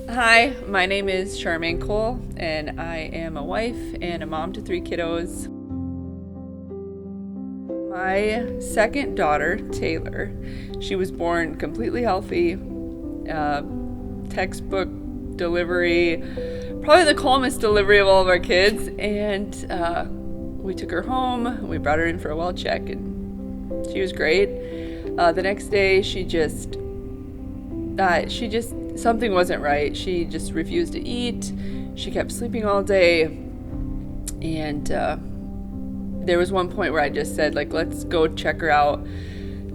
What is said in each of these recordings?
Hi, my name is Charmayne Cole, and I am a wife and a mom to 3 kiddos. My second daughter, Taylor, she was born completely healthy, textbook delivery, probably the calmest delivery of all of our kids, and we took her home, we brought her in for a well check, and she was great. The next day, she just something wasn't right. She just refused to eat. She kept sleeping all day. And there was one point where I just said, let's go check her out,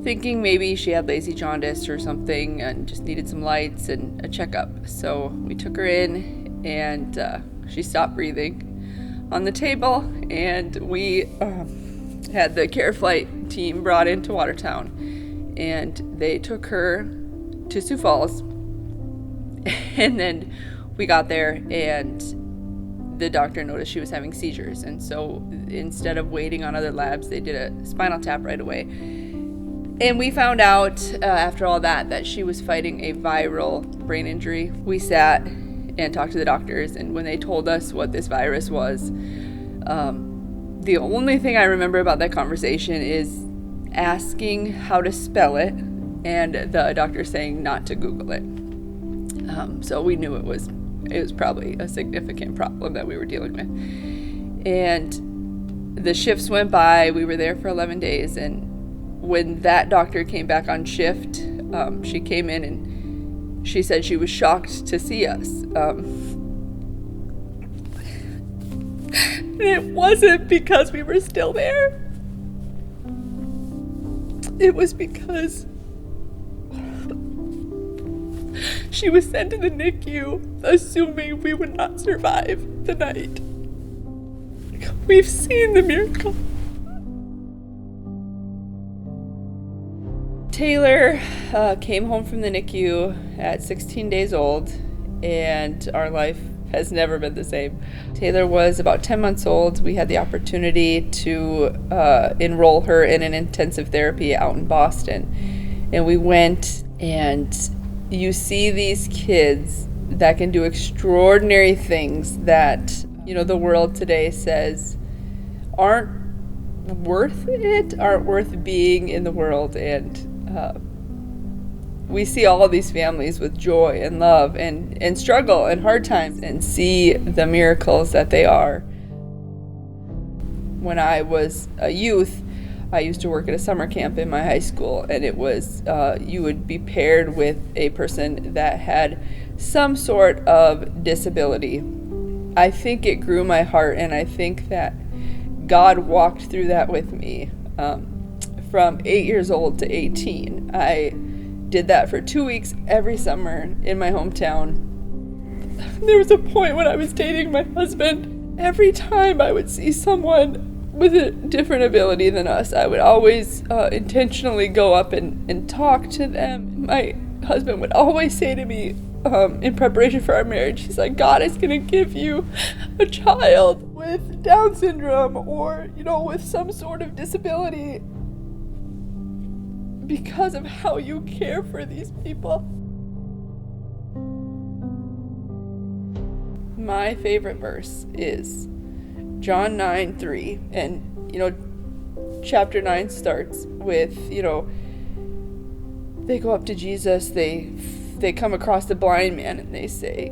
thinking maybe she had lazy jaundice or something and just needed some lights and a checkup. So we took her in, and she stopped breathing on the table, and we had the care flight team brought into Watertown, and they took her to Sioux Falls. And then we got there, and the doctor noticed she was having seizures, and so instead of waiting on other labs, they did a spinal tap right away. And we found out after all that she was fighting a viral brain injury. We sat and talked to the doctors, and when they told us what this virus was, the only thing I remember about that conversation is asking how to spell it, and the doctor saying not to Google it. So we knew it was probably a significant problem that we were dealing with. And the shifts went by. We were there for 11 days, and when that doctor came back on shift, she came in and she said she was shocked to see us. And it wasn't because we were still there. It was because she was sent to the NICU, assuming we would not survive the night. We've seen the miracle. Taylor came home from the NICU at 16 days old, and our life has never been the same. Taylor was about 10 months old. We had the opportunity to enroll her in an intensive therapy out in Boston. And we went, and you see these kids that can do extraordinary things that, the world today says aren't worth it, aren't worth being in the world. And we see all of these families with joy and love and struggle and hard times, and see the miracles that they are. When I was a youth, I used to work at a summer camp in my high school, and it was, you would be paired with a person that had some sort of disability. I think it grew my heart, and I think that God walked through that with me. From 8 years old to 18, I did that for 2 weeks every summer in my hometown. There was a point when I was dating my husband. Every time I would see someone with a different ability than us, I would always intentionally go up and talk to them. My husband would always say to me, in preparation for our marriage, he's like, God is going to give you a child with Down syndrome or, with some sort of disability because of how you care for these people. My favorite verse is John 9:3, and chapter 9 starts with, they go up to Jesus, they come across the blind man, and they say,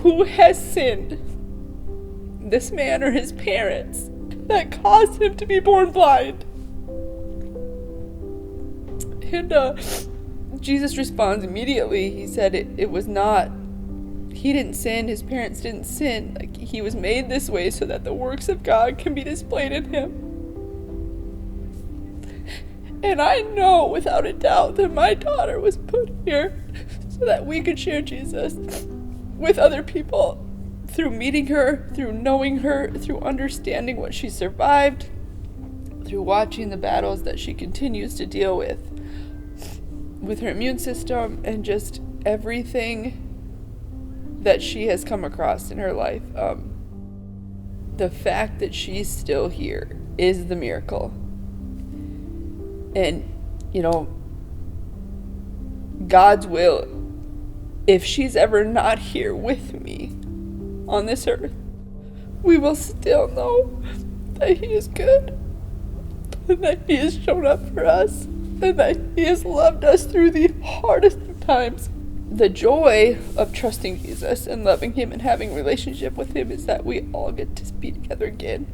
who has sinned, this man or his parents, that caused him to be born blind? And Jesus responds immediately. He said it was not, he didn't sin, his parents didn't sin. He was made this way so that the works of God can be displayed in him. And I know without a doubt that my daughter was put here so that we could share Jesus with other people, through meeting her, through knowing her, through understanding what she survived, through watching the battles that she continues to deal with her immune system, and just everything that she has come across in her life. The fact that she's still here is the miracle. And, God's will if she's ever not here with me on this earth, we will still know that he is good, and that he has shown up for us, and that he has loved us through the hardest of times. The joy of trusting Jesus and loving him and having a relationship with him is that we all get to be together again.